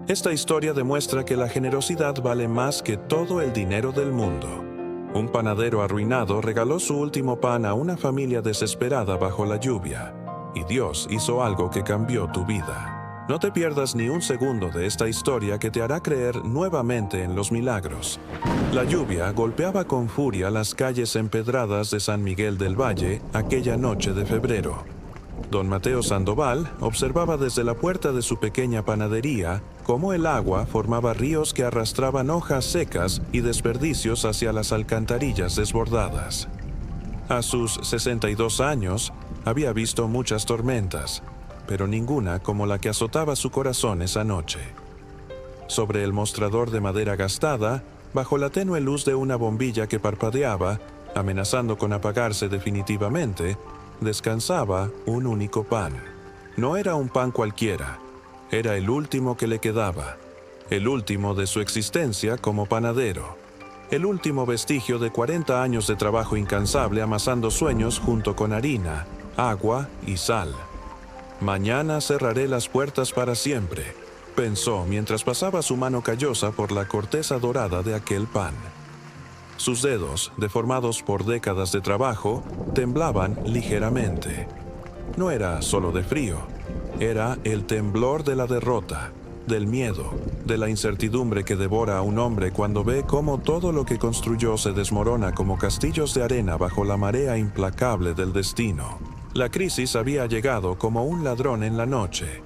Esta historia demuestra que la generosidad vale más que todo el dinero del mundo. Un panadero arruinado regaló su último pan a una familia desesperada bajo la lluvia, y Dios hizo algo que cambió tu vida. No te pierdas ni un segundo de esta historia que te hará creer nuevamente en los milagros. La lluvia golpeaba con furia las calles empedradas de San Miguel del Valle aquella noche de febrero. Don Mateo Sandoval observaba desde la puerta de su pequeña panadería cómo el agua formaba ríos que arrastraban hojas secas y desperdicios hacia las alcantarillas desbordadas. A sus 62 años, había visto muchas tormentas, pero ninguna como la que azotaba su corazón esa noche. Sobre el mostrador de madera gastada, bajo la tenue luz de una bombilla que parpadeaba, amenazando con apagarse definitivamente, descansaba un único pan. No era un pan cualquiera, era el último que le quedaba, el último de su existencia como panadero, el último vestigio de 40 años de trabajo incansable amasando sueños junto con harina, agua y sal. Mañana cerraré las puertas para siempre, pensó mientras pasaba su mano callosa por la corteza dorada de aquel pan. Sus dedos, deformados por décadas de trabajo, temblaban ligeramente. No era solo de frío, era el temblor de la derrota, del miedo, de la incertidumbre que devora a un hombre cuando ve cómo todo lo que construyó se desmorona como castillos de arena bajo la marea implacable del destino. La crisis había llegado como un ladrón en la noche.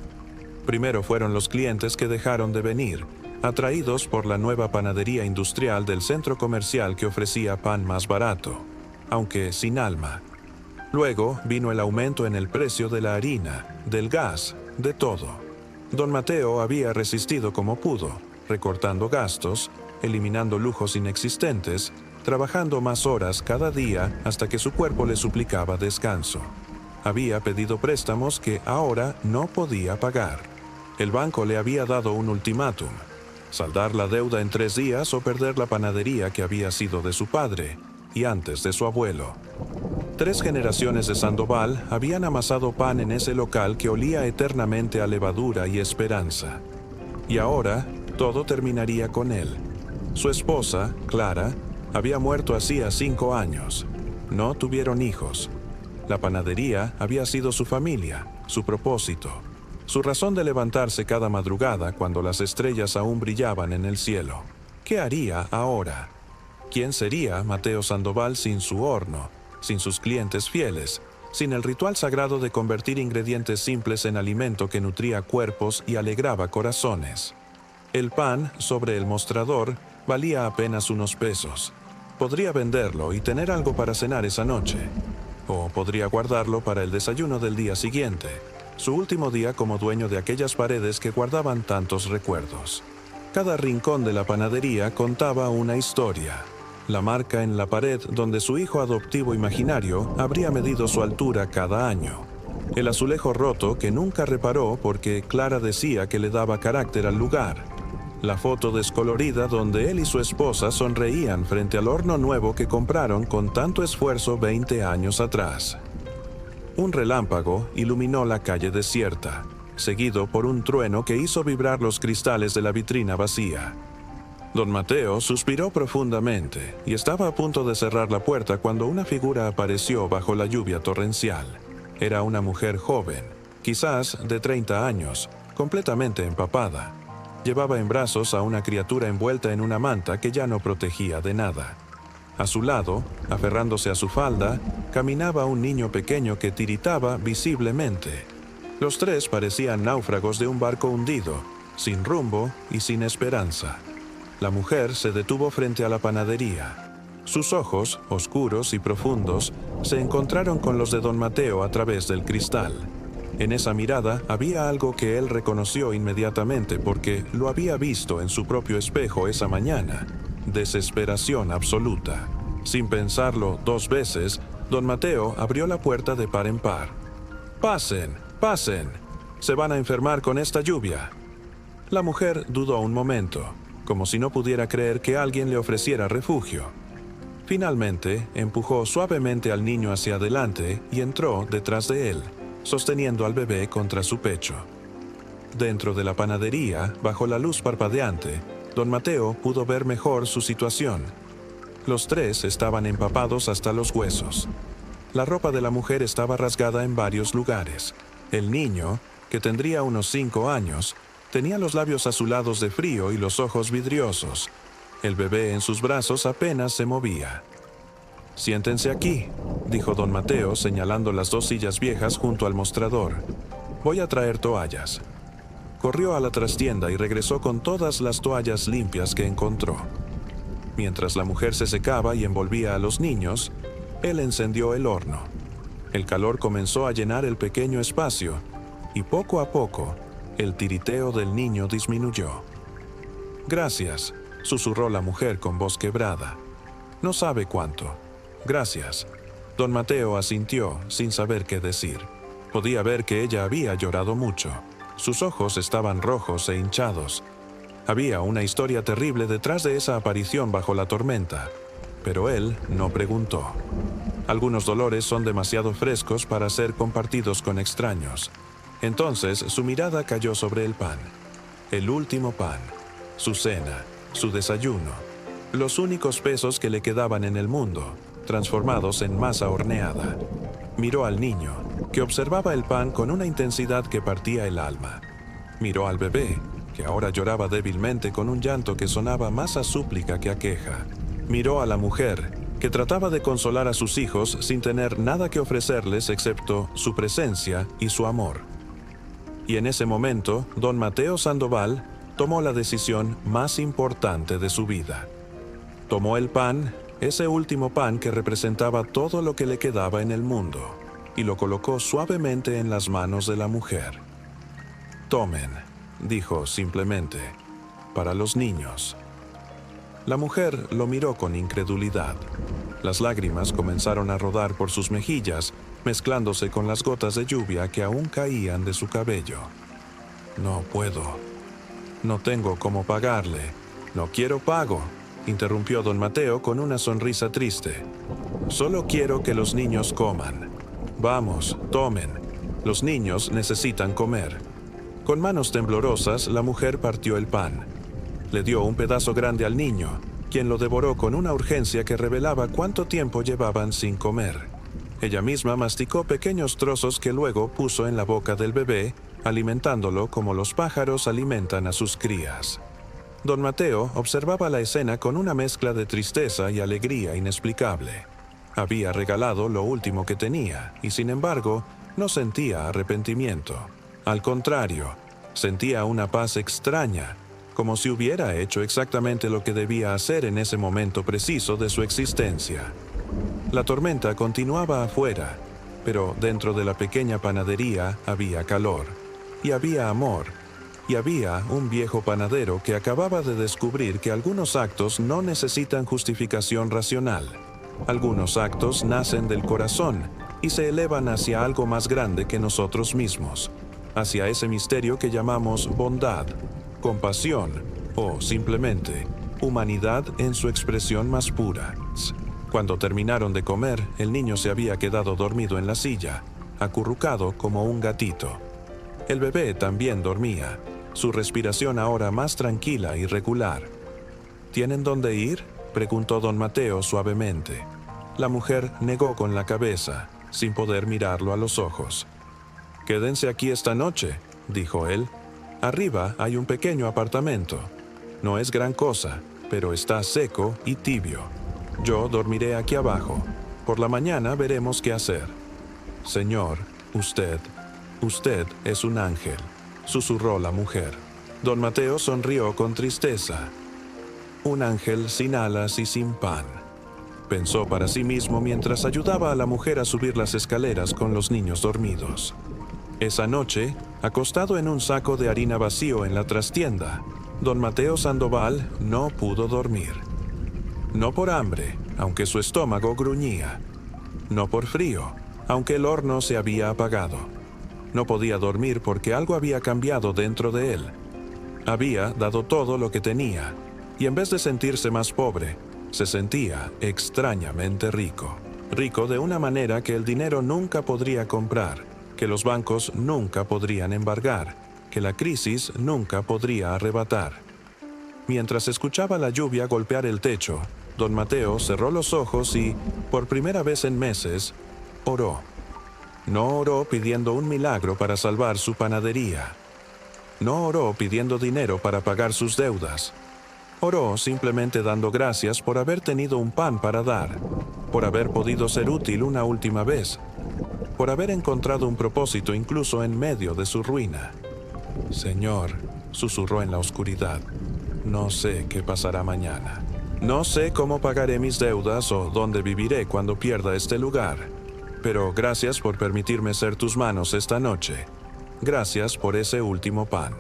Primero fueron los clientes que dejaron de venir, atraídos por la nueva panadería industrial del centro comercial que ofrecía pan más barato, aunque sin alma. Luego vino el aumento en el precio de la harina, del gas, de todo. Don Mateo había resistido como pudo, recortando gastos, eliminando lujos inexistentes, trabajando más horas cada día hasta que su cuerpo le suplicaba descanso. Había pedido préstamos que ahora no podía pagar. El banco le había dado un ultimátum: saldar la deuda en 3 días o perder la panadería que había sido de su padre, y antes de su abuelo. 3 generaciones de Sandoval habían amasado pan en ese local que olía eternamente a levadura y esperanza. Y ahora, todo terminaría con él. Su esposa, Clara, había muerto hacía 5 años. No tuvieron hijos. La panadería había sido su familia, su propósito, su razón de levantarse cada madrugada cuando las estrellas aún brillaban en el cielo. ¿Qué haría ahora? ¿Quién sería Mateo Sandoval sin su horno, sin sus clientes fieles, sin el ritual sagrado de convertir ingredientes simples en alimento que nutría cuerpos y alegraba corazones? El pan, sobre el mostrador, valía apenas unos pesos. Podría venderlo y tener algo para cenar esa noche. O podría guardarlo para el desayuno del día siguiente, su último día como dueño de aquellas paredes que guardaban tantos recuerdos. Cada rincón de la panadería contaba una historia. La marca en la pared donde su hijo adoptivo imaginario habría medido su altura cada año. El azulejo roto que nunca reparó porque Clara decía que le daba carácter al lugar. La foto descolorida donde él y su esposa sonreían frente al horno nuevo que compraron con tanto esfuerzo 20 años atrás. Un relámpago iluminó la calle desierta, seguido por un trueno que hizo vibrar los cristales de la vitrina vacía. Don Mateo suspiró profundamente y estaba a punto de cerrar la puerta cuando una figura apareció bajo la lluvia torrencial. Era una mujer joven, quizás de 30 años, completamente empapada. Llevaba en brazos a una criatura envuelta en una manta que ya no protegía de nada. A su lado, aferrándose a su falda, caminaba un niño pequeño que tiritaba visiblemente. Los 3 parecían náufragos de un barco hundido, sin rumbo y sin esperanza. La mujer se detuvo frente a la panadería. Sus ojos, oscuros y profundos, se encontraron con los de don Mateo a través del cristal. En esa mirada había algo que él reconoció inmediatamente porque lo había visto en su propio espejo esa mañana: desesperación absoluta. Sin pensarlo 2 veces, don Mateo abrió la puerta de par en par. «¡Pasen, pasen! Se van a enfermar con esta lluvia». La mujer dudó un momento, como si no pudiera creer que alguien le ofreciera refugio. Finalmente, empujó suavemente al niño hacia adelante y entró detrás de él, sosteniendo al bebé contra su pecho. Dentro de la panadería, bajo la luz parpadeante, don Mateo pudo ver mejor su situación. Los tres estaban empapados hasta los huesos. La ropa de la mujer estaba rasgada en varios lugares. El niño, que tendría unos 5 años, tenía los labios azulados de frío y los ojos vidriosos. El bebé en sus brazos apenas se movía. «Siéntense aquí», dijo don Mateo, señalando las 2 sillas viejas junto al mostrador. «Voy a traer toallas». Corrió a la trastienda y regresó con todas las toallas limpias que encontró. Mientras la mujer se secaba y envolvía a los niños, él encendió el horno. El calor comenzó a llenar el pequeño espacio, y poco a poco, el tiriteo del niño disminuyó. «Gracias», susurró la mujer con voz quebrada. «No sabe cuánto». «Gracias». Don Mateo asintió, sin saber qué decir. Podía ver que ella había llorado mucho. Sus ojos estaban rojos e hinchados. Había una historia terrible detrás de esa aparición bajo la tormenta, pero él no preguntó. Algunos dolores son demasiado frescos para ser compartidos con extraños. Entonces su mirada cayó sobre el pan. El último pan, su cena, su desayuno, los únicos pesos que le quedaban en el mundo, transformados en masa horneada. Miró al niño, que observaba el pan con una intensidad que partía el alma. Miró al bebé, que ahora lloraba débilmente con un llanto que sonaba más a súplica que a queja. Miró a la mujer, que trataba de consolar a sus hijos sin tener nada que ofrecerles excepto su presencia y su amor. Y en ese momento, don Mateo Sandoval tomó la decisión más importante de su vida. Tomó el pan, ese último pan que representaba todo lo que le quedaba en el mundo, y lo colocó suavemente en las manos de la mujer. «Tomen», dijo simplemente, «para los niños». La mujer lo miró con incredulidad. Las lágrimas comenzaron a rodar por sus mejillas, mezclándose con las gotas de lluvia que aún caían de su cabello. «No puedo. No tengo cómo pagarle. No quiero pago», interrumpió don Mateo con una sonrisa triste. «Solo quiero que los niños coman. Vamos, tomen. Los niños necesitan comer». Con manos temblorosas, la mujer partió el pan. Le dio un pedazo grande al niño, quien lo devoró con una urgencia que revelaba cuánto tiempo llevaban sin comer. Ella misma masticó pequeños trozos que luego puso en la boca del bebé, alimentándolo como los pájaros alimentan a sus crías. Don Mateo observaba la escena con una mezcla de tristeza y alegría inexplicable. Había regalado lo último que tenía, y sin embargo, no sentía arrepentimiento. Al contrario, sentía una paz extraña, como si hubiera hecho exactamente lo que debía hacer en ese momento preciso de su existencia. La tormenta continuaba afuera, pero dentro de la pequeña panadería había calor, y había amor, y había un viejo panadero que acababa de descubrir que algunos actos no necesitan justificación racional. Algunos actos nacen del corazón y se elevan hacia algo más grande que nosotros mismos, hacia ese misterio que llamamos bondad, compasión o, simplemente, humanidad en su expresión más pura. Cuando terminaron de comer, el niño se había quedado dormido en la silla, acurrucado como un gatito. El bebé también dormía, su respiración ahora más tranquila y regular. «¿Tienen dónde ir?», preguntó don Mateo suavemente. La mujer negó con la cabeza, sin poder mirarlo a los ojos. «Quédense aquí esta noche», dijo él. «Arriba hay un pequeño apartamento. No es gran cosa, pero está seco y tibio. Yo dormiré aquí abajo. Por la mañana veremos qué hacer». «Señor, usted es un ángel», susurró la mujer. Don Mateo sonrió con tristeza. «Un ángel sin alas y sin pan», pensó para sí mismo mientras ayudaba a la mujer a subir las escaleras con los niños dormidos. Esa noche, acostado en un saco de harina vacío en la trastienda, don Mateo Sandoval no pudo dormir. No por hambre, aunque su estómago gruñía. No por frío, aunque el horno se había apagado. No podía dormir porque algo había cambiado dentro de él. Había dado todo lo que tenía, y en vez de sentirse más pobre, se sentía extrañamente rico. Rico de una manera que el dinero nunca podría comprar, que los bancos nunca podrían embargar, que la crisis nunca podría arrebatar. Mientras escuchaba la lluvia golpear el techo, don Mateo cerró los ojos y, por primera vez en meses, oró. No oró pidiendo un milagro para salvar su panadería. No oró pidiendo dinero para pagar sus deudas. Oró simplemente dando gracias por haber tenido un pan para dar, por haber podido ser útil una última vez, por haber encontrado un propósito incluso en medio de su ruina. Señor, susurró en la oscuridad, no sé qué pasará mañana. No sé cómo pagaré mis deudas o dónde viviré cuando pierda este lugar. Pero gracias por permitirme ser tus manos esta noche. Gracias por ese último pan.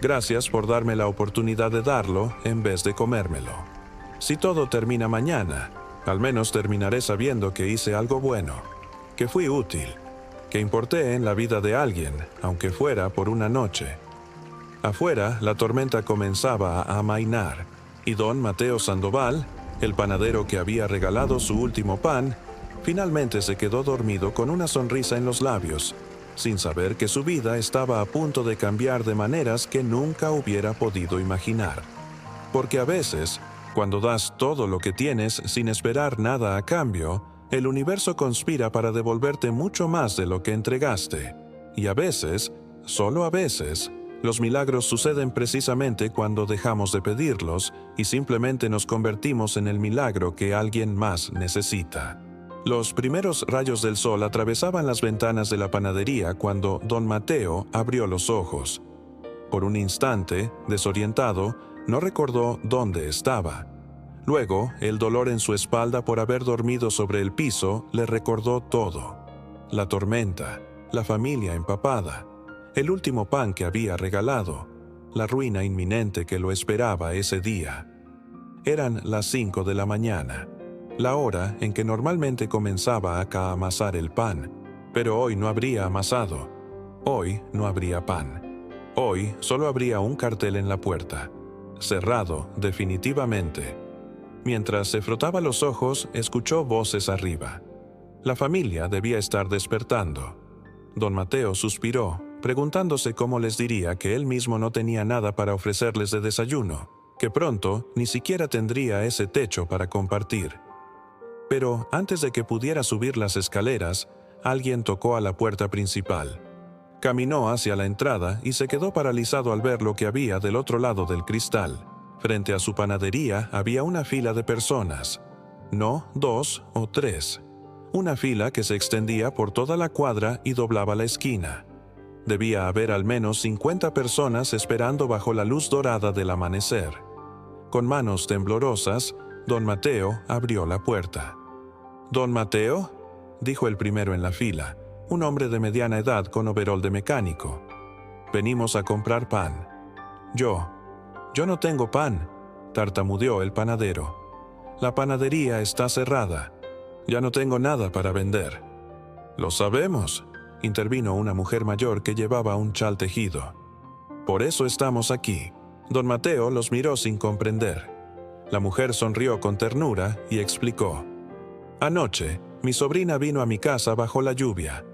Gracias por darme la oportunidad de darlo en vez de comérmelo. Si todo termina mañana, al menos terminaré sabiendo que hice algo bueno, que fui útil, que importé en la vida de alguien, aunque fuera por una noche. Afuera, la tormenta comenzaba a amainar, y don Mateo Sandoval, el panadero que había regalado su último pan, finalmente se quedó dormido con una sonrisa en los labios, sin saber que su vida estaba a punto de cambiar de maneras que nunca hubiera podido imaginar. Porque a veces, cuando das todo lo que tienes sin esperar nada a cambio, el universo conspira para devolverte mucho más de lo que entregaste. Y a veces, solo a veces, los milagros suceden precisamente cuando dejamos de pedirlos y simplemente nos convertimos en el milagro que alguien más necesita. Los primeros rayos del sol atravesaban las ventanas de la panadería cuando don Mateo abrió los ojos. Por un instante, desorientado, no recordó dónde estaba. Luego, el dolor en su espalda por haber dormido sobre el piso le recordó todo. La tormenta, la familia empapada, el último pan que había regalado, la ruina inminente que lo esperaba ese día. Eran las 5 de la mañana. La hora en que normalmente comenzaba a amasar el pan, pero hoy no habría amasado. Hoy no habría pan. Hoy solo habría un cartel en la puerta, cerrado definitivamente. Mientras se frotaba los ojos, escuchó voces arriba. La familia debía estar despertando. Don Mateo suspiró, preguntándose cómo les diría que él mismo no tenía nada para ofrecerles de desayuno, que pronto ni siquiera tendría ese techo para compartir. Pero antes de que pudiera subir las escaleras, alguien tocó a la puerta principal. Caminó hacia la entrada y se quedó paralizado al ver lo que había del otro lado del cristal. Frente a su panadería había una fila de personas. No 2 o 3. Una fila que se extendía por toda la cuadra y doblaba la esquina. Debía haber al menos 50 personas esperando bajo la luz dorada del amanecer. Con manos temblorosas, don Mateo abrió la puerta. «¿Don Mateo?», dijo el primero en la fila, un hombre de mediana edad con overol de mecánico. «Venimos a comprar pan». Yo no tengo pan», tartamudeó el panadero. «La panadería está cerrada. Ya no tengo nada para vender». «Lo sabemos», intervino una mujer mayor que llevaba un chal tejido. «Por eso estamos aquí». Don Mateo los miró sin comprender. La mujer sonrió con ternura y explicó. «Anoche, mi sobrina vino a mi casa bajo la lluvia.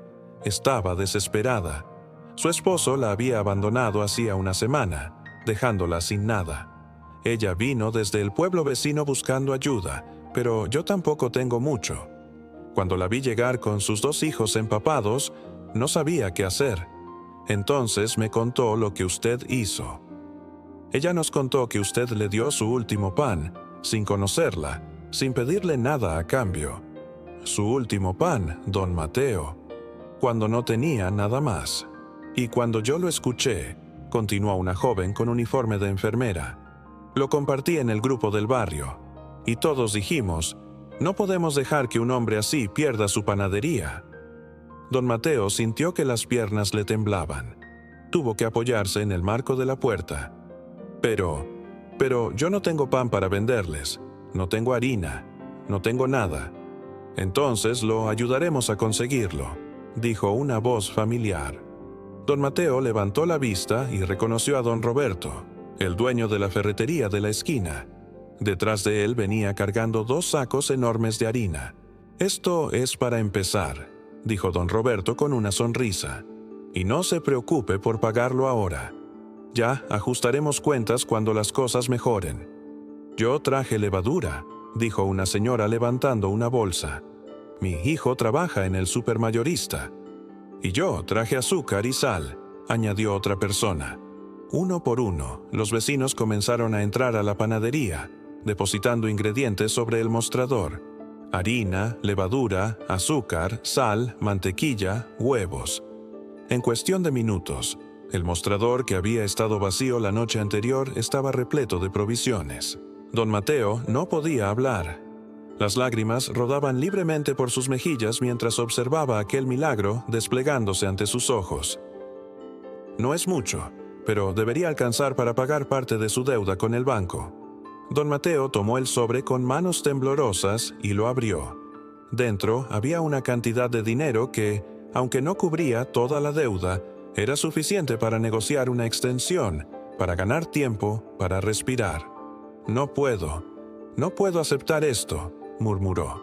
Estaba desesperada. Su esposo la había abandonado hacía una semana, dejándola sin nada. Ella vino desde el pueblo vecino buscando ayuda, pero yo tampoco tengo mucho. Cuando la vi llegar con sus 2 hijos empapados, no sabía qué hacer. Entonces me contó lo que usted hizo. Ella nos contó que usted le dio su último pan, sin conocerla, sin pedirle nada a cambio. Su último pan, don Mateo, cuando no tenía nada más. Y cuando yo lo escuché», continuó una joven con uniforme de enfermera, «lo compartí en el grupo del barrio, y todos dijimos, no podemos dejar que un hombre así pierda su panadería». Don Mateo sintió que las piernas le temblaban. Tuvo que apoyarse en el marco de la puerta. Pero yo no tengo pan para venderles, no tengo harina, no tengo nada». «Entonces lo ayudaremos a conseguirlo», dijo una voz familiar. Don Mateo levantó la vista y reconoció a don Roberto, el dueño de la ferretería de la esquina. Detrás de él venía cargando 2 sacos enormes de harina. «Esto es para empezar», dijo don Roberto con una sonrisa. Y no se preocupe por pagarlo ahora. Ya ajustaremos cuentas cuando las cosas mejoren. Yo traje levadura, dijo una señora levantando una bolsa. Mi hijo trabaja en el supermayorista. Y yo traje azúcar y sal, añadió otra persona. Uno por uno, los vecinos comenzaron a entrar a la panadería, depositando ingredientes sobre el mostrador: harina, levadura, azúcar, sal, mantequilla, huevos. En cuestión de minutos, el mostrador, que había estado vacío la noche anterior, estaba repleto de provisiones. Don Mateo no podía hablar. Las lágrimas rodaban libremente por sus mejillas mientras observaba aquel milagro desplegándose ante sus ojos. No es mucho, pero debería alcanzar para pagar parte de su deuda con el banco. Don Mateo tomó el sobre con manos temblorosas y lo abrió. Dentro había una cantidad de dinero que, aunque no cubría toda la deuda, era suficiente para negociar una extensión, para ganar tiempo, para respirar. No puedo aceptar esto, murmuró.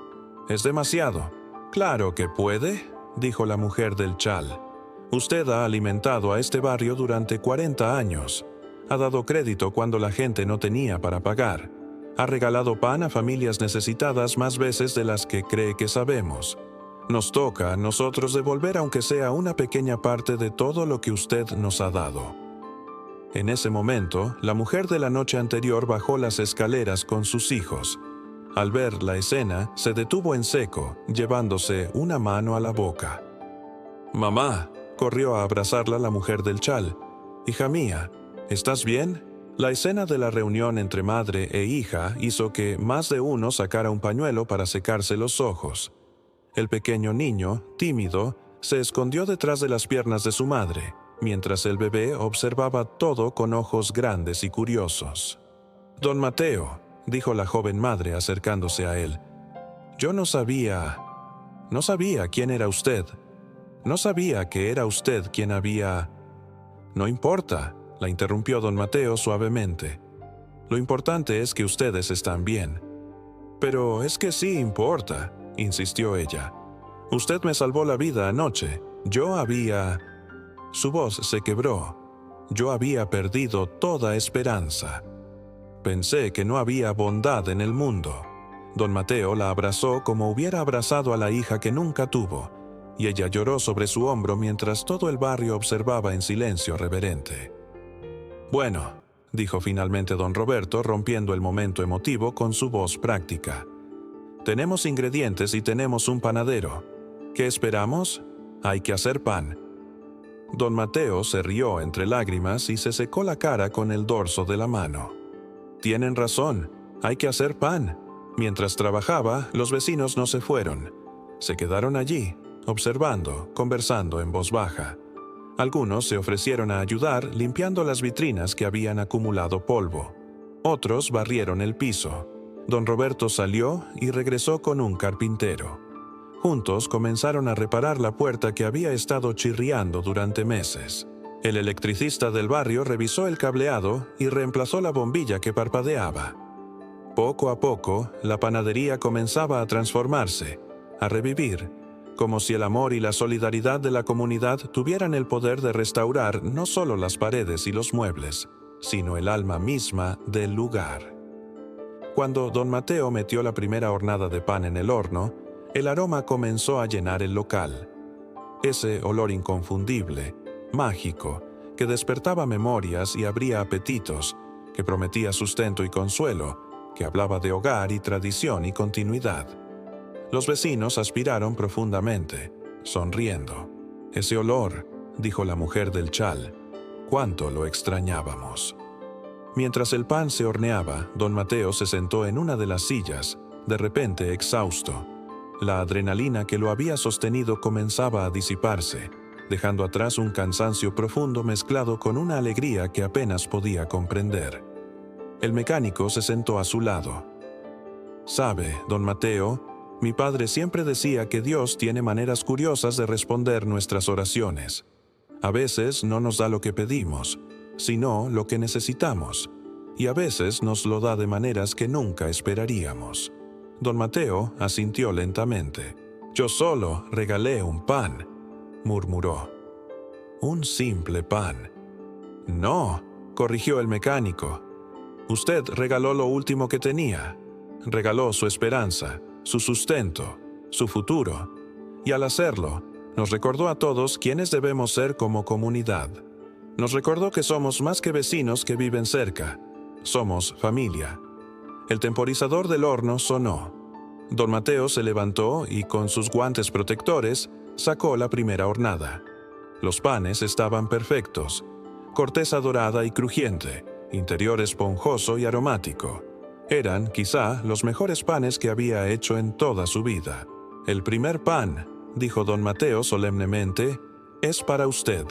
Es demasiado. Claro que puede, dijo la mujer del chal. Usted ha alimentado a este barrio durante 40 años. Ha dado crédito cuando la gente no tenía para pagar. Ha regalado pan a familias necesitadas más veces de las que cree que sabemos. Nos toca a nosotros devolver aunque sea una pequeña parte de todo lo que usted nos ha dado. En ese momento, la mujer de la noche anterior bajó las escaleras con sus hijos. Al ver la escena, se detuvo en seco, llevándose una mano a la boca. «Mamá», corrió a abrazarla la mujer del chal. «Hija mía, ¿estás bien?». La escena de la reunión entre madre e hija hizo que más de uno sacara un pañuelo para secarse los ojos. El pequeño niño, tímido, se escondió detrás de las piernas de su madre, mientras el bebé observaba todo con ojos grandes y curiosos. «Don Mateo», dijo la joven madre acercándose a él, «yo no sabía quién era usted. No sabía que era usted quien había...». «No importa», la interrumpió don Mateo suavemente. «Lo importante es que ustedes están bien». «Pero es que sí importa», insistió ella. «Usted me salvó la vida anoche. Su voz se quebró. Yo había perdido toda esperanza. Pensé que no había bondad en el mundo». Don Mateo la abrazó como hubiera abrazado a la hija que nunca tuvo, y ella lloró sobre su hombro mientras todo el barrio observaba en silencio reverente. «Bueno», dijo finalmente don Roberto, rompiendo el momento emotivo con su voz práctica. «Tenemos ingredientes y tenemos un panadero. ¿Qué esperamos? Hay que hacer pan». Don Mateo se rió entre lágrimas y se secó la cara con el dorso de la mano. «Tienen razón, hay que hacer pan». Mientras trabajaba, los vecinos no se fueron. Se quedaron allí, observando, conversando en voz baja. Algunos se ofrecieron a ayudar limpiando las vitrinas que habían acumulado polvo. Otros barrieron el piso. Don Roberto salió y regresó con un carpintero. Juntos comenzaron a reparar la puerta que había estado chirriando durante meses. El electricista del barrio revisó el cableado y reemplazó la bombilla que parpadeaba. Poco a poco, la panadería comenzaba a transformarse, a revivir, como si el amor y la solidaridad de la comunidad tuvieran el poder de restaurar no solo las paredes y los muebles, sino el alma misma del lugar. Cuando don Mateo metió la primera hornada de pan en el horno, el aroma comenzó a llenar el local. Ese olor inconfundible, mágico, que despertaba memorias y abría apetitos, que prometía sustento y consuelo, que hablaba de hogar y tradición y continuidad. Los vecinos aspiraron profundamente, sonriendo. «Ese olor», dijo la mujer del chal, «cuánto lo extrañábamos». Mientras el pan se horneaba, don Mateo se sentó en una de las sillas, de repente exhausto. La adrenalina que lo había sostenido comenzaba a disiparse, dejando atrás un cansancio profundo mezclado con una alegría que apenas podía comprender. El mecánico se sentó a su lado. «Sabe, don Mateo, mi padre siempre decía que Dios tiene maneras curiosas de responder nuestras oraciones. A veces no nos da lo que pedimos, sino lo que necesitamos, y a veces nos lo da de maneras que nunca esperaríamos». Don Mateo asintió lentamente. «Yo solo regalé un pan», murmuró. un simple pan. No, corrigió el mecánico. Usted regaló lo último que tenía. Regaló su esperanza, su sustento, su futuro. Y al hacerlo, nos recordó a todos quiénes debemos ser como comunidad. Nos recordó que somos más que vecinos que viven cerca. Somos familia. El temporizador del horno sonó. Don Mateo se levantó y con sus guantes protectores sacó la primera hornada. Los panes estaban perfectos. Corteza dorada y crujiente, interior esponjoso y aromático. Eran, quizá, los mejores panes que había hecho en toda su vida. El primer pan, dijo don Mateo solemnemente, es para usted.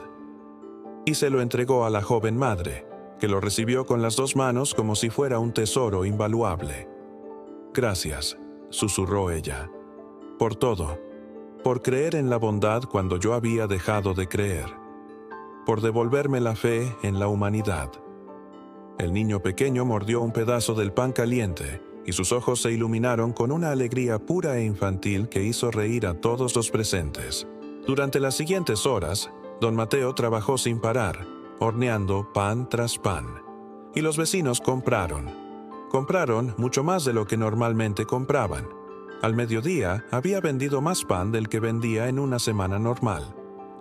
Y se lo entregó a la joven madre, que lo recibió con las dos manos como si fuera un tesoro invaluable. Gracias, susurró ella, por todo, por creer en la bondad cuando yo había dejado de creer, por devolverme la fe en la humanidad. El niño pequeño mordió un pedazo del pan caliente y sus ojos se iluminaron con una alegría pura e infantil que hizo reír a todos los presentes. Durante las siguientes horas, don Mateo trabajó sin parar, horneando pan tras pan. Y los vecinos compraron. Compraron mucho más de lo que normalmente compraban. Al mediodía había vendido más pan del que vendía en una semana normal.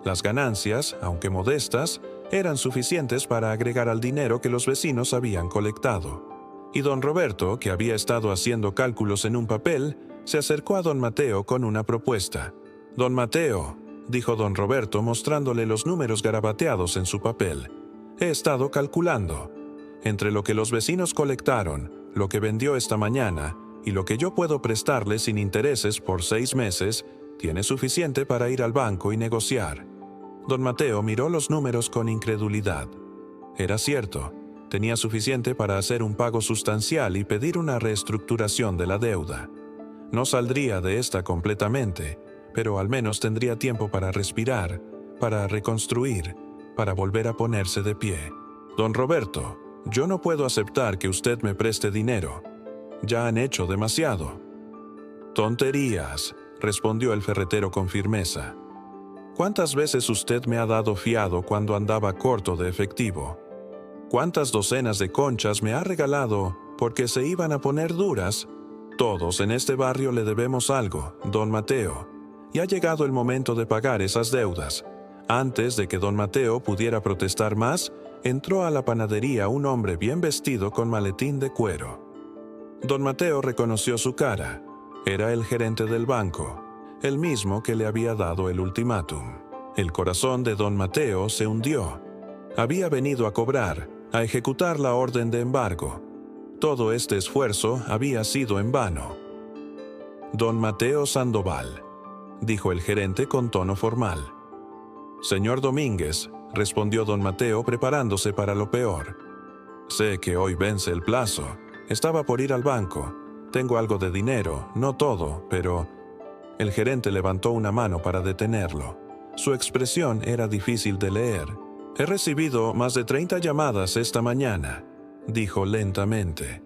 Las ganancias, aunque modestas, eran suficientes para agregar al dinero que los vecinos habían colectado. Y don Roberto, que había estado haciendo cálculos en un papel, se acercó a don Mateo con una propuesta. «Don Mateo», dijo don Roberto mostrándole los números garabateados en su papel, «he estado calculando. Entre lo que los vecinos colectaron, lo que vendió esta mañana y lo que yo puedo prestarle sin intereses por 6 meses, tiene suficiente para ir al banco y negociar». Don Mateo miró los números con incredulidad. Era cierto. Tenía suficiente para hacer un pago sustancial y pedir una reestructuración de la deuda. No saldría de esta completamente, pero al menos tendría tiempo para respirar, para reconstruir, para volver a ponerse de pie. «Don Roberto, yo no puedo aceptar que usted me preste dinero. Ya han hecho demasiado». «Tonterías», respondió el ferretero con firmeza. «¿Cuántas veces usted me ha dado fiado cuando andaba corto de efectivo? ¿Cuántas docenas de conchas me ha regalado porque se iban a poner duras? Todos en este barrio le debemos algo, don Mateo, y ha llegado el momento de pagar esas deudas». Antes de que don Mateo pudiera protestar más, entró a la panadería un hombre bien vestido con maletín de cuero. Don Mateo reconoció su cara. Era el gerente del banco, el mismo que le había dado el ultimátum. El corazón de don Mateo se hundió. Había venido a cobrar, a ejecutar la orden de embargo. Todo este esfuerzo había sido en vano. «Don Mateo Sandoval», dijo el gerente con tono formal. «Señor Domínguez», respondió don Mateo preparándose para lo peor. «Sé que hoy vence el plazo. Estaba por ir al banco. Tengo algo de dinero, no todo, pero...» El gerente levantó una mano para detenerlo. Su expresión era difícil de leer. «He recibido más de 30 llamadas esta mañana», dijo lentamente.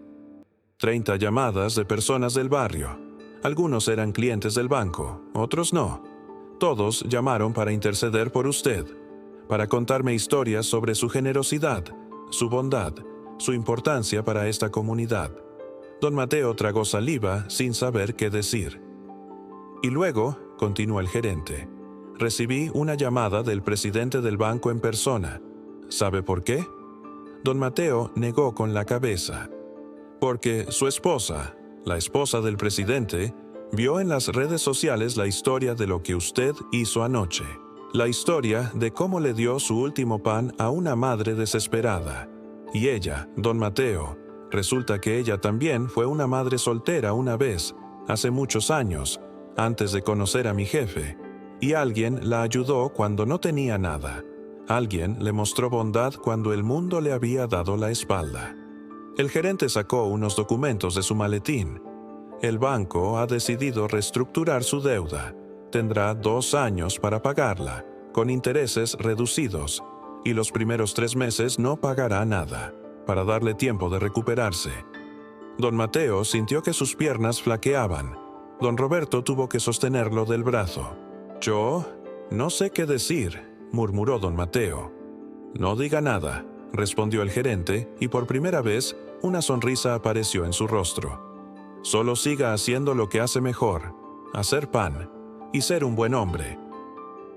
30 llamadas de personas del barrio. Algunos eran clientes del banco, otros no. Todos llamaron para interceder por usted, para contarme historias sobre su generosidad, su bondad, su importancia para esta comunidad. Don Mateo tragó saliva sin saber qué decir. «Y luego», continuó el gerente, «recibí una llamada del presidente del banco en persona. ¿Sabe por qué?» Don Mateo negó con la cabeza. «Porque su esposa, la esposa del presidente, vio en las redes sociales la historia de lo que usted hizo anoche. La historia de cómo le dio su último pan a una madre desesperada. Y ella, don Mateo, resulta que ella también fue una madre soltera una vez, hace muchos años, antes de conocer a mi jefe. Y alguien la ayudó cuando no tenía nada. Alguien le mostró bondad cuando el mundo le había dado la espalda». El gerente sacó unos documentos de su maletín. «El banco ha decidido reestructurar su deuda. Tendrá 2 años para pagarla, con intereses reducidos, y los primeros 3 meses no pagará nada, para darle tiempo de recuperarse». Don Mateo sintió que sus piernas flaqueaban. Don Roberto tuvo que sostenerlo del brazo. «Yo no sé qué decir», murmuró don Mateo. No diga nada, respondió el gerente, y por primera vez una sonrisa apareció en su rostro. Solo siga haciendo lo que hace mejor, hacer pan, y ser un buen hombre.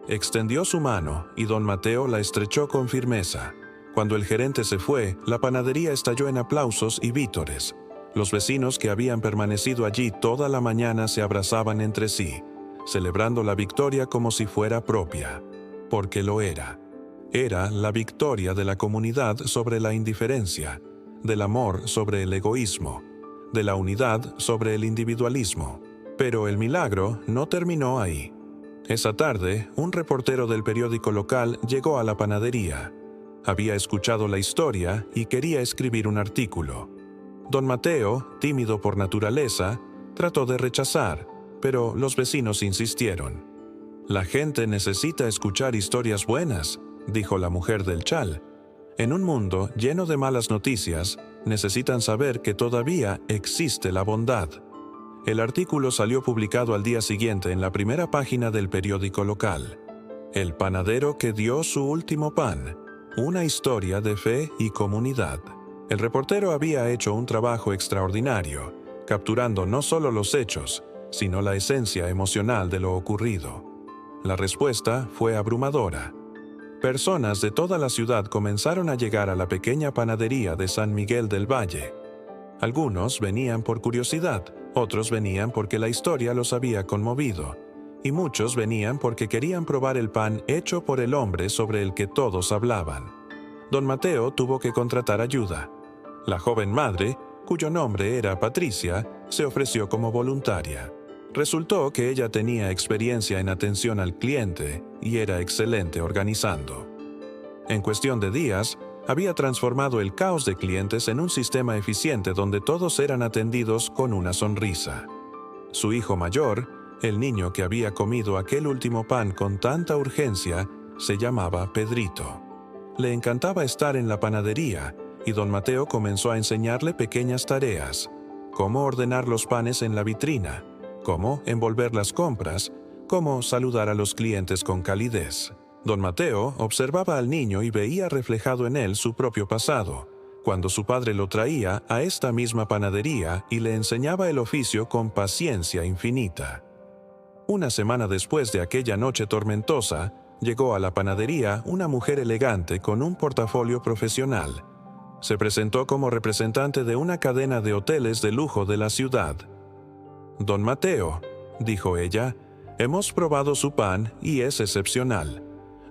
Extendió su mano, y don Mateo la estrechó con firmeza. Cuando el gerente se fue, la panadería estalló en aplausos y vítores. Los vecinos que habían permanecido allí toda la mañana se abrazaban entre sí, celebrando la victoria como si fuera propia, porque lo era. Era la victoria de la comunidad sobre la indiferencia, del amor sobre el egoísmo, de la unidad sobre el individualismo. Pero el milagro no terminó ahí. Esa tarde, un reportero del periódico local llegó a la panadería. Había escuchado la historia y quería escribir un artículo. Don Mateo, tímido por naturaleza, trató de rechazar, pero los vecinos insistieron. «La gente necesita escuchar historias buenas», dijo la mujer del chal. «En un mundo lleno de malas noticias, necesitan saber que todavía existe la bondad». El artículo salió publicado al día siguiente en la primera página del periódico local. El panadero que dio su último pan, una historia de fe y comunidad. El reportero había hecho un trabajo extraordinario, capturando no solo los hechos, sino la esencia emocional de lo ocurrido. La respuesta fue abrumadora. Personas de toda la ciudad comenzaron a llegar a la pequeña panadería de San Miguel del Valle. Algunos venían por curiosidad, otros venían porque la historia los había conmovido, y muchos venían porque querían probar el pan hecho por el hombre sobre el que todos hablaban. Don Mateo tuvo que contratar ayuda. La joven madre, cuyo nombre era Patricia, se ofreció como voluntaria. Resultó que ella tenía experiencia en atención al cliente y era excelente organizando. En cuestión de días, había transformado el caos de clientes en un sistema eficiente donde todos eran atendidos con una sonrisa. Su hijo mayor, el niño que había comido aquel último pan con tanta urgencia, se llamaba Pedrito. Le encantaba estar en la panadería y don Mateo comenzó a enseñarle pequeñas tareas: cómo ordenar los panes en la vitrina, cómo envolver las compras, cómo saludar a los clientes con calidez. Don Mateo observaba al niño y veía reflejado en él su propio pasado, cuando su padre lo traía a esta misma panadería y le enseñaba el oficio con paciencia infinita. Una semana después de aquella noche tormentosa, llegó a la panadería una mujer elegante con un portafolio profesional. Se presentó como representante de una cadena de hoteles de lujo de la ciudad. «Don Mateo», dijo ella, «hemos probado su pan y es excepcional.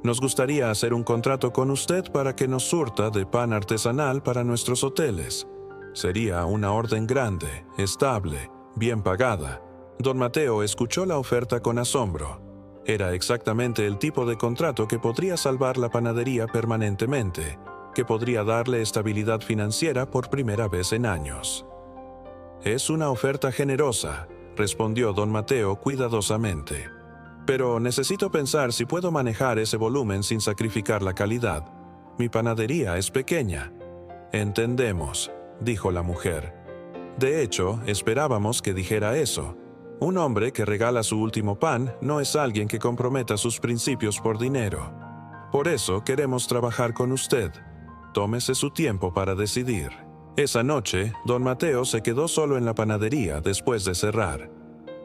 Nos gustaría hacer un contrato con usted para que nos surta de pan artesanal para nuestros hoteles. Sería una orden grande, estable, bien pagada». Don Mateo escuchó la oferta con asombro. Era exactamente el tipo de contrato que podría salvar la panadería permanentemente, que podría darle estabilidad financiera por primera vez en años. «Es una oferta generosa», respondió don Mateo cuidadosamente. «Pero necesito pensar si puedo manejar ese volumen sin sacrificar la calidad. Mi panadería es pequeña». «Entendemos», dijo la mujer. De hecho, esperábamos que dijera eso. Un hombre que regala su último pan no es alguien que comprometa sus principios por dinero. Por eso queremos trabajar con usted. Tómese su tiempo para decidir. Esa noche, don Mateo se quedó solo en la panadería después de cerrar.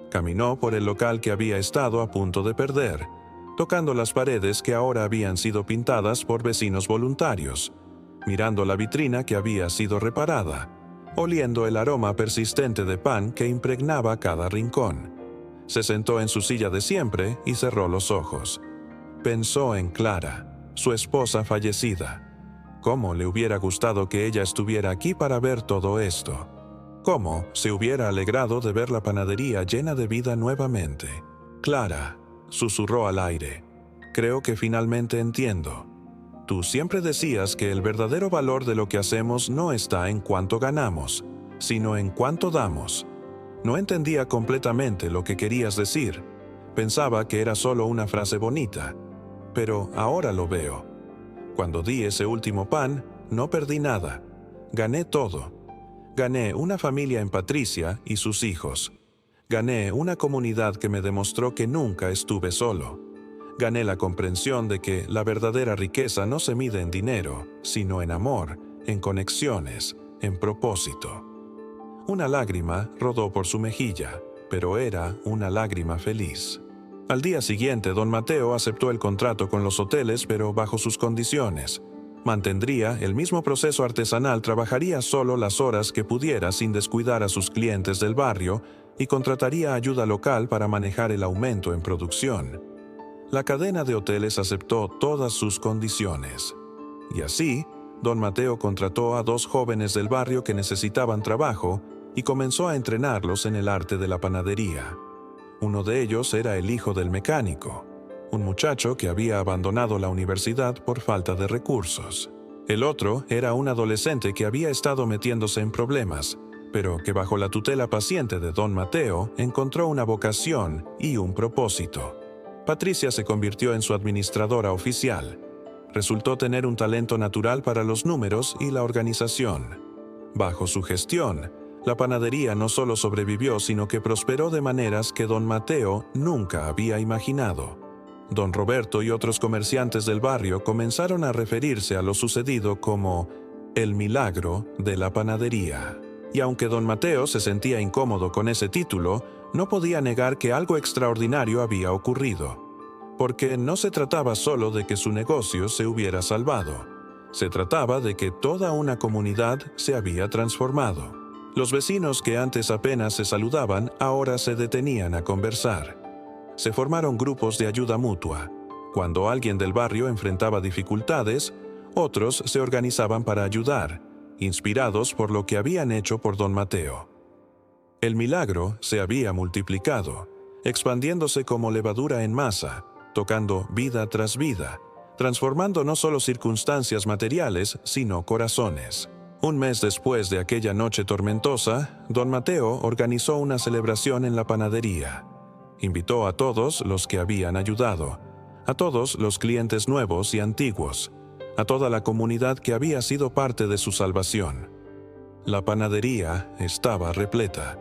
Caminó por el local que había estado a punto de perder, tocando las paredes que ahora habían sido pintadas por vecinos voluntarios, mirando la vitrina que había sido reparada, oliendo el aroma persistente de pan que impregnaba cada rincón. Se sentó en su silla de siempre y cerró los ojos. Pensó en Clara, su esposa fallecida. ¿Cómo le hubiera gustado que ella estuviera aquí para ver todo esto? ¿Cómo se hubiera alegrado de ver la panadería llena de vida nuevamente? «Clara», susurró al aire, «creo que finalmente entiendo. Tú siempre decías que el verdadero valor de lo que hacemos no está en cuánto ganamos, sino en cuánto damos. No entendía completamente lo que querías decir. Pensaba que era solo una frase bonita. Pero ahora lo veo. Cuando di ese último pan, no perdí nada. Gané todo. Gané una familia en Patricia y sus hijos. Gané una comunidad que me demostró que nunca estuve solo. Gané la comprensión de que la verdadera riqueza no se mide en dinero, sino en amor, en conexiones, en propósito. Una lágrima rodó por su mejilla, pero era una lágrima feliz. Al día siguiente, don Mateo aceptó el contrato con los hoteles, pero bajo sus condiciones. Mantendría el mismo proceso artesanal, trabajaría solo las horas que pudiera sin descuidar a sus clientes del barrio y contrataría ayuda local para manejar el aumento en producción. La cadena de hoteles aceptó todas sus condiciones. Y así, don Mateo contrató a 2 jóvenes del barrio que necesitaban trabajo y comenzó a entrenarlos en el arte de la panadería. Uno de ellos era el hijo del mecánico, un muchacho que había abandonado la universidad por falta de recursos. El otro era un adolescente que había estado metiéndose en problemas, pero que bajo la tutela paciente de don Mateo encontró una vocación y un propósito. Patricia se convirtió en su administradora oficial. Resultó tener un talento natural para los números y la organización. Bajo su gestión, la panadería no solo sobrevivió, sino que prosperó de maneras que don Mateo nunca había imaginado. Don Roberto y otros comerciantes del barrio comenzaron a referirse a lo sucedido como el milagro de la panadería. Y aunque don Mateo se sentía incómodo con ese título, no podía negar que algo extraordinario había ocurrido. Porque no se trataba solo de que su negocio se hubiera salvado. Se trataba de que toda una comunidad se había transformado. Los vecinos que antes apenas se saludaban, ahora se detenían a conversar. Se formaron grupos de ayuda mutua. Cuando alguien del barrio enfrentaba dificultades, otros se organizaban para ayudar, inspirados por lo que habían hecho por don Mateo. El milagro se había multiplicado, expandiéndose como levadura en masa, tocando vida tras vida, transformando no solo circunstancias materiales, sino corazones. Un mes después de aquella noche tormentosa, don Mateo organizó una celebración en la panadería. Invitó a todos los que habían ayudado, a todos los clientes nuevos y antiguos, a toda la comunidad que había sido parte de su salvación. La panadería estaba repleta.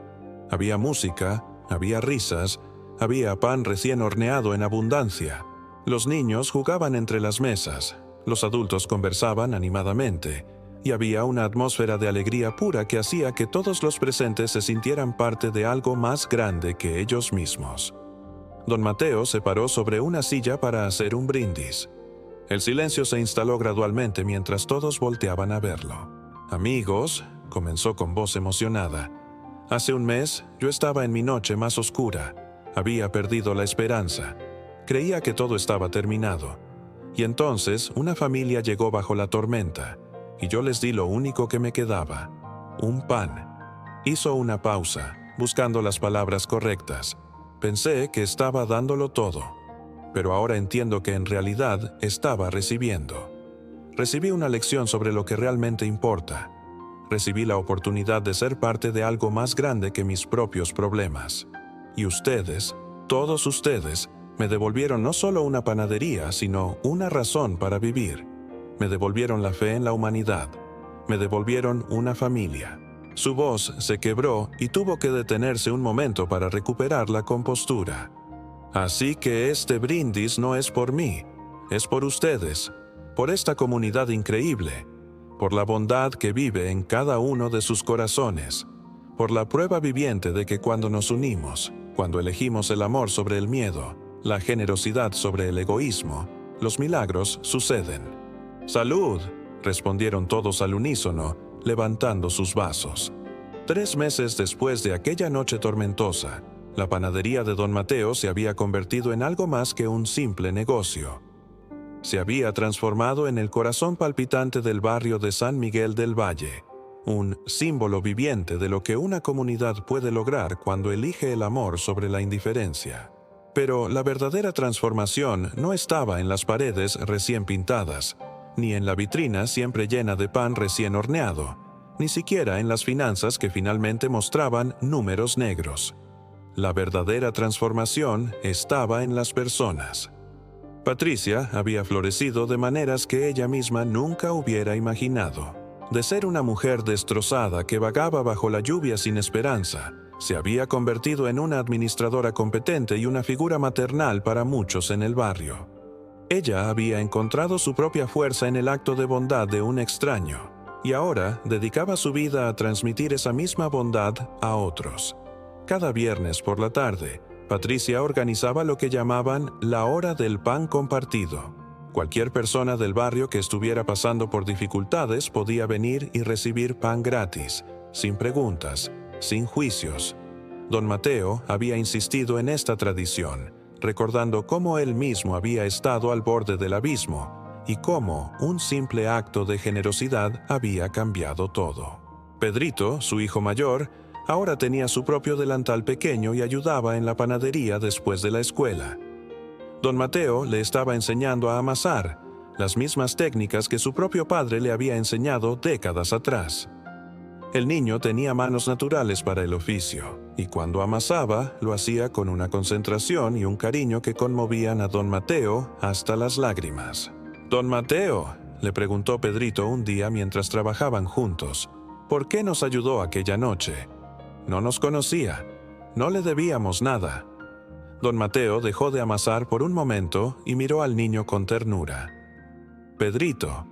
Había música, había risas, había pan recién horneado en abundancia. Los niños jugaban entre las mesas, los adultos conversaban animadamente, y había una atmósfera de alegría pura que hacía que todos los presentes se sintieran parte de algo más grande que ellos mismos. Don Mateo se paró sobre una silla para hacer un brindis. El silencio se instaló gradualmente mientras todos volteaban a verlo. «Amigos», comenzó con voz emocionada, «hace un mes yo estaba en mi noche más oscura. Había perdido la esperanza. Creía que todo estaba terminado. Y entonces una familia llegó bajo la tormenta, y yo les di lo único que me quedaba, un pan». Hizo una pausa, buscando las palabras correctas. Pensé que estaba dándolo todo, pero ahora entiendo que en realidad estaba recibiendo. Recibí una lección sobre lo que realmente importa. Recibí la oportunidad de ser parte de algo más grande que mis propios problemas. Y ustedes, todos ustedes, me devolvieron no solo una panadería, sino una razón para vivir. Me devolvieron la fe en la humanidad. Me devolvieron una familia. Su voz se quebró y tuvo que detenerse un momento para recuperar la compostura. Así que este brindis no es por mí, es por ustedes, por esta comunidad increíble, por la bondad que vive en cada uno de sus corazones, por la prueba viviente de que cuando nos unimos, cuando elegimos el amor sobre el miedo, la generosidad sobre el egoísmo, los milagros suceden. «¡Salud!», respondieron todos al unísono, levantando sus vasos. 3 meses después de aquella noche tormentosa, la panadería de don Mateo se había convertido en algo más que un simple negocio. Se había transformado en el corazón palpitante del barrio de San Miguel del Valle, un símbolo viviente de lo que una comunidad puede lograr cuando elige el amor sobre la indiferencia. Pero la verdadera transformación no estaba en las paredes recién pintadas, ni en la vitrina siempre llena de pan recién horneado, ni siquiera en las finanzas que finalmente mostraban números negros. La verdadera transformación estaba en las personas. Patricia había florecido de maneras que ella misma nunca hubiera imaginado. De ser una mujer destrozada que vagaba bajo la lluvia sin esperanza, Se había convertido en una administradora competente y una figura maternal para muchos en el barrio. Ella había encontrado su propia fuerza en el acto de bondad de un extraño, y ahora dedicaba su vida a transmitir esa misma bondad a otros. Cada viernes por la tarde, Patricia organizaba lo que llamaban la hora del pan compartido. Cualquier persona del barrio que estuviera pasando por dificultades podía venir y recibir pan gratis, sin preguntas, sin juicios. Don Mateo había insistido en esta tradición, recordando cómo él mismo había estado al borde del abismo y cómo un simple acto de generosidad había cambiado todo. Pedrito, su hijo mayor, ahora tenía su propio delantal pequeño y ayudaba en la panadería después de la escuela. Don Mateo le estaba enseñando a amasar, las mismas técnicas que su propio padre le había enseñado décadas atrás. El niño tenía manos naturales para el oficio, y cuando amasaba, lo hacía con una concentración y un cariño que conmovían a don Mateo hasta las lágrimas. «Don Mateo», le preguntó Pedrito un día mientras trabajaban juntos, «¿por qué nos ayudó aquella noche? No nos conocía, no le debíamos nada». Don Mateo dejó de amasar por un momento y miró al niño con ternura. «Pedrito,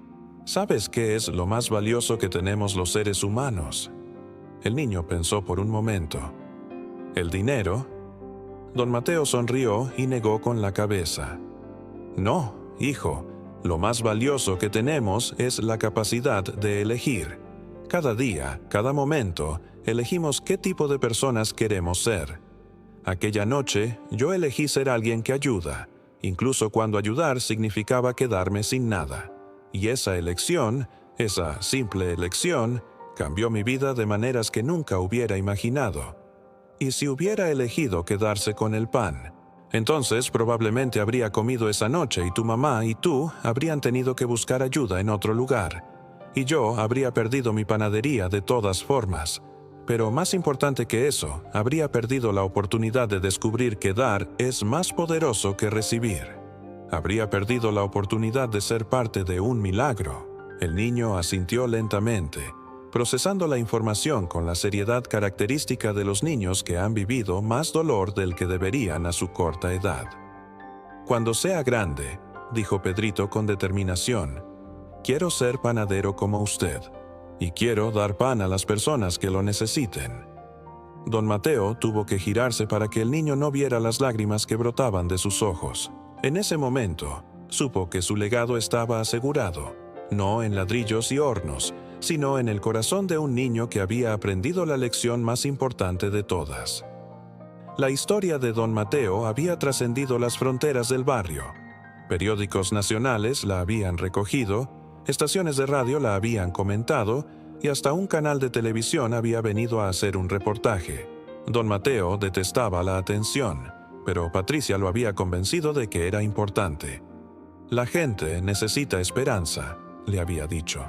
¿sabes qué es lo más valioso que tenemos los seres humanos?». El niño pensó por un momento. ¿El dinero? Don Mateo sonrió y negó con la cabeza. «No, hijo, lo más valioso que tenemos es la capacidad de elegir. Cada día, cada momento, elegimos qué tipo de personas queremos ser. Aquella noche, yo elegí ser alguien que ayuda, incluso cuando ayudar significaba quedarme sin nada. Y esa elección, esa simple elección, cambió mi vida de maneras que nunca hubiera imaginado. Y si hubiera elegido quedarse con el pan, entonces probablemente habría comido esa noche y tu mamá y tú habrían tenido que buscar ayuda en otro lugar. Y yo habría perdido mi panadería de todas formas. Pero más importante que eso, habría perdido la oportunidad de descubrir que dar es más poderoso que recibir. Habría perdido la oportunidad de ser parte de un milagro». El niño asintió lentamente, procesando la información con la seriedad característica de los niños que han vivido más dolor del que deberían a su corta edad. «Cuando sea grande», dijo Pedrito con determinación, «quiero ser panadero como usted, y quiero dar pan a las personas que lo necesiten». Don Mateo tuvo que girarse para que el niño no viera las lágrimas que brotaban de sus ojos. En ese momento, supo que su legado estaba asegurado, no en ladrillos y hornos, sino en el corazón de un niño que había aprendido la lección más importante de todas. La historia de don Mateo había trascendido las fronteras del barrio. Periódicos nacionales la habían recogido, estaciones de radio la habían comentado y hasta un canal de televisión había venido a hacer un reportaje. Don Mateo detestaba la atención, pero Patricia lo había convencido de que era importante. «La gente necesita esperanza», le había dicho.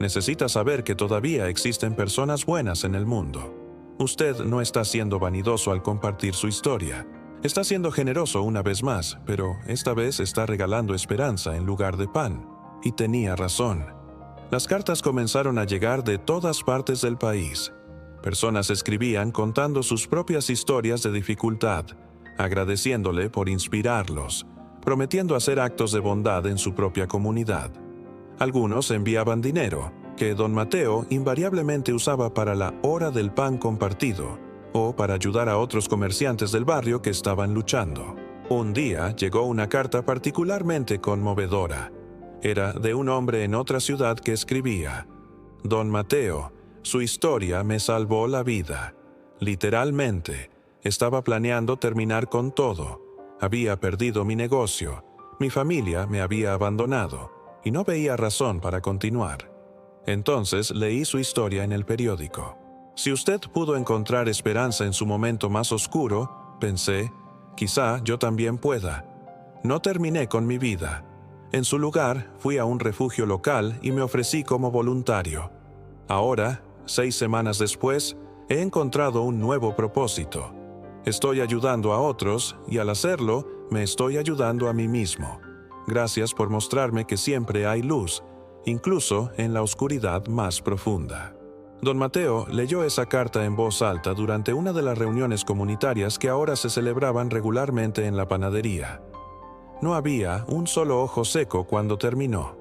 «Necesita saber que todavía existen personas buenas en el mundo. Usted no está siendo vanidoso al compartir su historia. Está siendo generoso una vez más, pero esta vez está regalando esperanza en lugar de pan». Y tenía razón. Las cartas comenzaron a llegar de todas partes del país. Personas escribían contando sus propias historias de dificultad, agradeciéndole por inspirarlos, prometiendo hacer actos de bondad en su propia comunidad. Algunos enviaban dinero, que don Mateo invariablemente usaba para la hora del pan compartido, o para ayudar a otros comerciantes del barrio que estaban luchando. Un día llegó una carta particularmente conmovedora. Era de un hombre en otra ciudad que escribía: «Don Mateo, su historia me salvó la vida. Literalmente, estaba planeando terminar con todo. Había perdido mi negocio, mi familia me había abandonado, y no veía razón para continuar. Entonces leí su historia en el periódico. Si usted pudo encontrar esperanza en su momento más oscuro, pensé, quizá yo también pueda. No terminé con mi vida. En su lugar, fui a un refugio local y me ofrecí como voluntario. Ahora, 6 semanas después, he encontrado un nuevo propósito. Estoy ayudando a otros y al hacerlo, me estoy ayudando a mí mismo. Gracias por mostrarme que siempre hay luz, incluso en la oscuridad más profunda». Don Mateo leyó esa carta en voz alta durante una de las reuniones comunitarias que ahora se celebraban regularmente en la panadería. No había un solo ojo seco cuando terminó.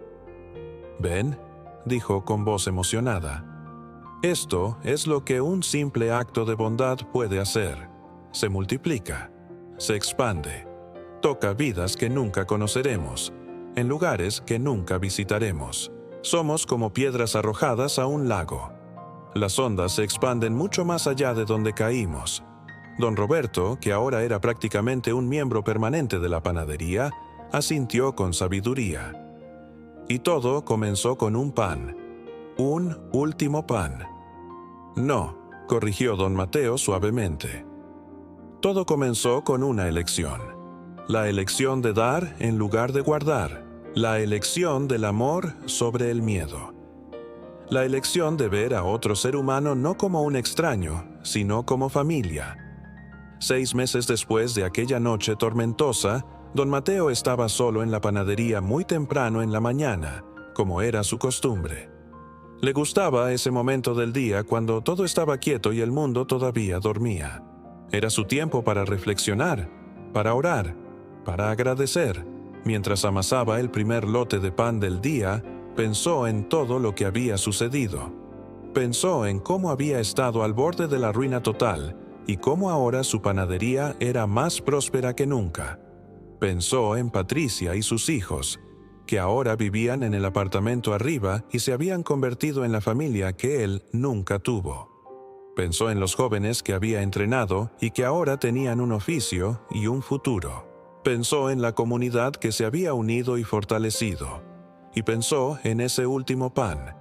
«¿Ven?», dijo con voz emocionada. «Esto es lo que un simple acto de bondad puede hacer. Se multiplica, se expande, toca vidas que nunca conoceremos, en lugares que nunca visitaremos. Somos como piedras arrojadas a un lago. Las ondas se expanden mucho más allá de donde caímos». Don Roberto, que ahora era prácticamente un miembro permanente de la panadería, asintió con sabiduría. Y todo comenzó con un pan. Un último pan. «No», corrigió don Mateo suavemente. «Todo comenzó con una elección. La elección de dar en lugar de guardar. La elección del amor sobre el miedo. La elección de ver a otro ser humano no como un extraño, sino como familia». 6 meses después de aquella noche tormentosa, don Mateo estaba solo en la panadería muy temprano en la mañana, como era su costumbre. Le gustaba ese momento del día cuando todo estaba quieto y el mundo todavía dormía. Era su tiempo para reflexionar, para orar, para agradecer. Mientras amasaba el primer lote de pan del día, pensó en todo lo que había sucedido. Pensó en cómo había estado al borde de la ruina total y cómo ahora su panadería era más próspera que nunca. Pensó en Patricia y sus hijos, que ahora vivían en el apartamento arriba y se habían convertido en la familia que él nunca tuvo. Pensó en los jóvenes que había entrenado y que ahora tenían un oficio y un futuro. Pensó en la comunidad que se había unido y fortalecido. Y pensó en ese último pan,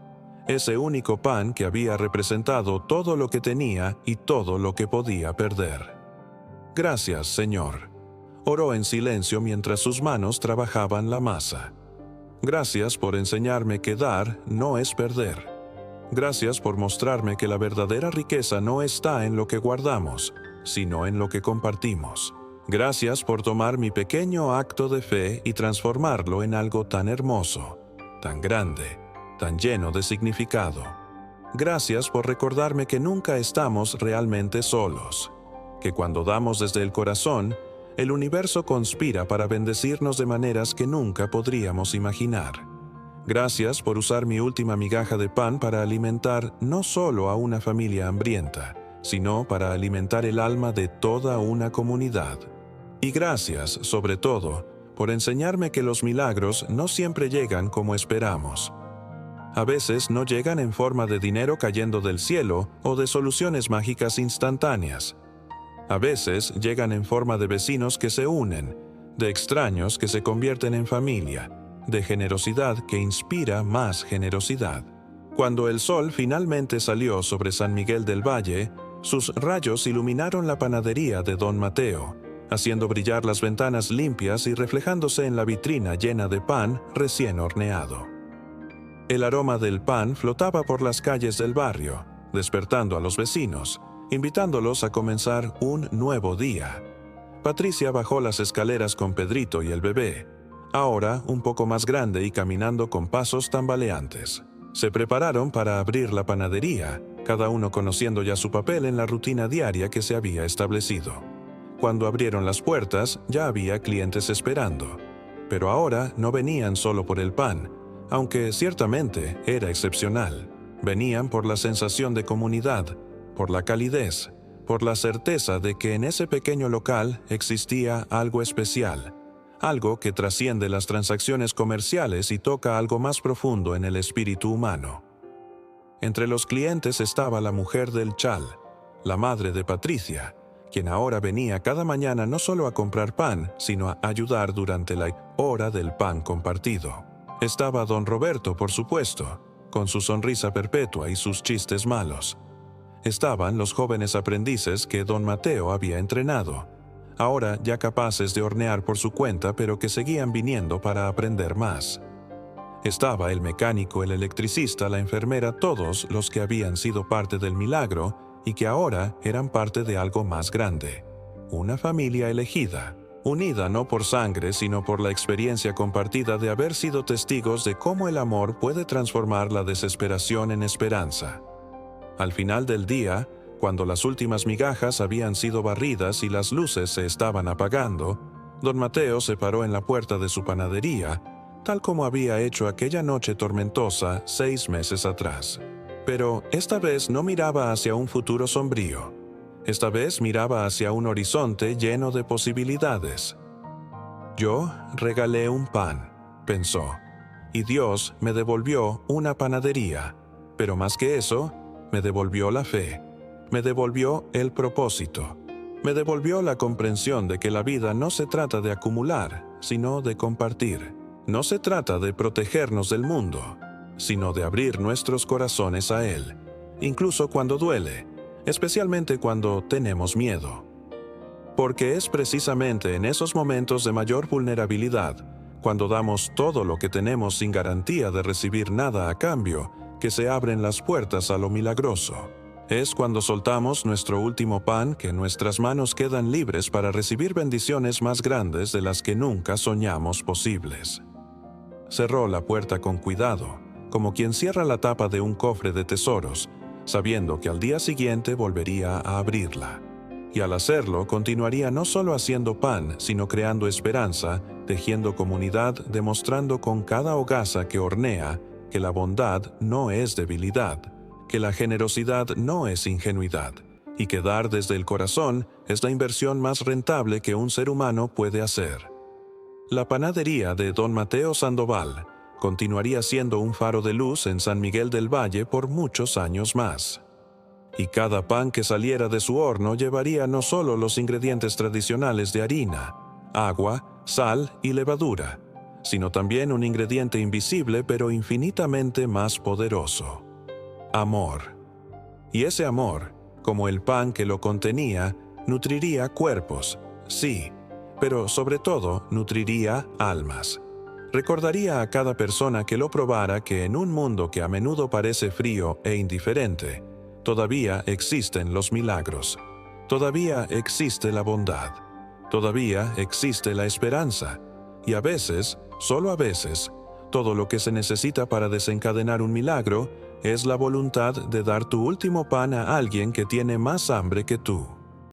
ese único pan que había representado todo lo que tenía y todo lo que podía perder. «Gracias, Señor», oró en silencio mientras sus manos trabajaban la masa. «Gracias por enseñarme que dar no es perder. Gracias por mostrarme que la verdadera riqueza no está en lo que guardamos, sino en lo que compartimos. Gracias por tomar mi pequeño acto de fe y transformarlo en algo tan hermoso, tan grande, tan lleno de significado. Gracias por recordarme que nunca estamos realmente solos, que cuando damos desde el corazón, el universo conspira para bendecirnos de maneras que nunca podríamos imaginar. Gracias por usar mi última migaja de pan para alimentar no solo a una familia hambrienta, sino para alimentar el alma de toda una comunidad. Y gracias, sobre todo, por enseñarme que los milagros no siempre llegan como esperamos. A veces no llegan en forma de dinero cayendo del cielo o de soluciones mágicas instantáneas. A veces llegan en forma de vecinos que se unen, de extraños que se convierten en familia, de generosidad que inspira más generosidad. Cuando el sol finalmente salió sobre San Miguel del Valle, sus rayos iluminaron la panadería de don Mateo, haciendo brillar las ventanas limpias y reflejándose en la vitrina llena de pan recién horneado. El aroma del pan flotaba por las calles del barrio, despertando a los vecinos, invitándolos a comenzar un nuevo día. Patricia bajó las escaleras con Pedrito y el bebé, ahora un poco más grande y caminando con pasos tambaleantes. Se prepararon para abrir la panadería, cada uno conociendo ya su papel en la rutina diaria que se había establecido. Cuando abrieron las puertas, ya había clientes esperando. Pero ahora no venían solo por el pan, aunque ciertamente era excepcional. Venían por la sensación de comunidad, por la calidez, por la certeza de que en ese pequeño local existía algo especial, algo que trasciende las transacciones comerciales y toca algo más profundo en el espíritu humano. Entre los clientes estaba la mujer del chal, la madre de Patricia, quien ahora venía cada mañana no solo a comprar pan, sino a ayudar durante la hora del pan compartido. Estaba don Roberto, por supuesto, con su sonrisa perpetua y sus chistes malos. Estaban los jóvenes aprendices que don Mateo había entrenado, ahora ya capaces de hornear por su cuenta, pero que seguían viniendo para aprender más. Estaba el mecánico, el electricista, la enfermera, todos los que habían sido parte del milagro y que ahora eran parte de algo más grande. Una familia elegida, unida no por sangre, sino por la experiencia compartida de haber sido testigos de cómo el amor puede transformar la desesperación en esperanza. Al final del día, cuando las últimas migajas habían sido barridas y las luces se estaban apagando, don Mateo se paró en la puerta de su panadería, tal como había hecho aquella noche tormentosa 6 meses atrás. Pero esta vez no miraba hacia un futuro sombrío. Esta vez miraba hacia un horizonte lleno de posibilidades. Yo regalé un pan, pensó, y Dios me devolvió una panadería. Pero más que eso, me devolvió la fe, me devolvió el propósito, me devolvió la comprensión de que la vida no se trata de acumular, sino de compartir. No se trata de protegernos del mundo, sino de abrir nuestros corazones a él, incluso cuando duele, especialmente cuando tenemos miedo. Porque es precisamente en esos momentos de mayor vulnerabilidad, cuando damos todo lo que tenemos sin garantía de recibir nada a cambio, que se abren las puertas a lo milagroso. Es cuando soltamos nuestro último pan que nuestras manos quedan libres para recibir bendiciones más grandes de las que nunca soñamos posibles. Cerró la puerta con cuidado, como quien cierra la tapa de un cofre de tesoros, sabiendo que al día siguiente volvería a abrirla. Y al hacerlo, continuaría no solo haciendo pan, sino creando esperanza, tejiendo comunidad, demostrando con cada hogaza que hornea que la bondad no es debilidad, que la generosidad no es ingenuidad, y que dar desde el corazón es la inversión más rentable que un ser humano puede hacer. La panadería de don Mateo Sandoval continuaría siendo un faro de luz en San Miguel del Valle por muchos años más. Y cada pan que saliera de su horno llevaría no solo los ingredientes tradicionales de harina, agua, sal y levadura, sino también un ingrediente invisible pero infinitamente más poderoso: amor. Y ese amor, como el pan que lo contenía, nutriría cuerpos, sí, pero sobre todo nutriría almas. Recordaría a cada persona que lo probara que en un mundo que a menudo parece frío e indiferente, todavía existen los milagros, todavía existe la bondad, todavía existe la esperanza, y a veces, solo a veces, todo lo que se necesita para desencadenar un milagro es la voluntad de dar tu último pan a alguien que tiene más hambre que tú.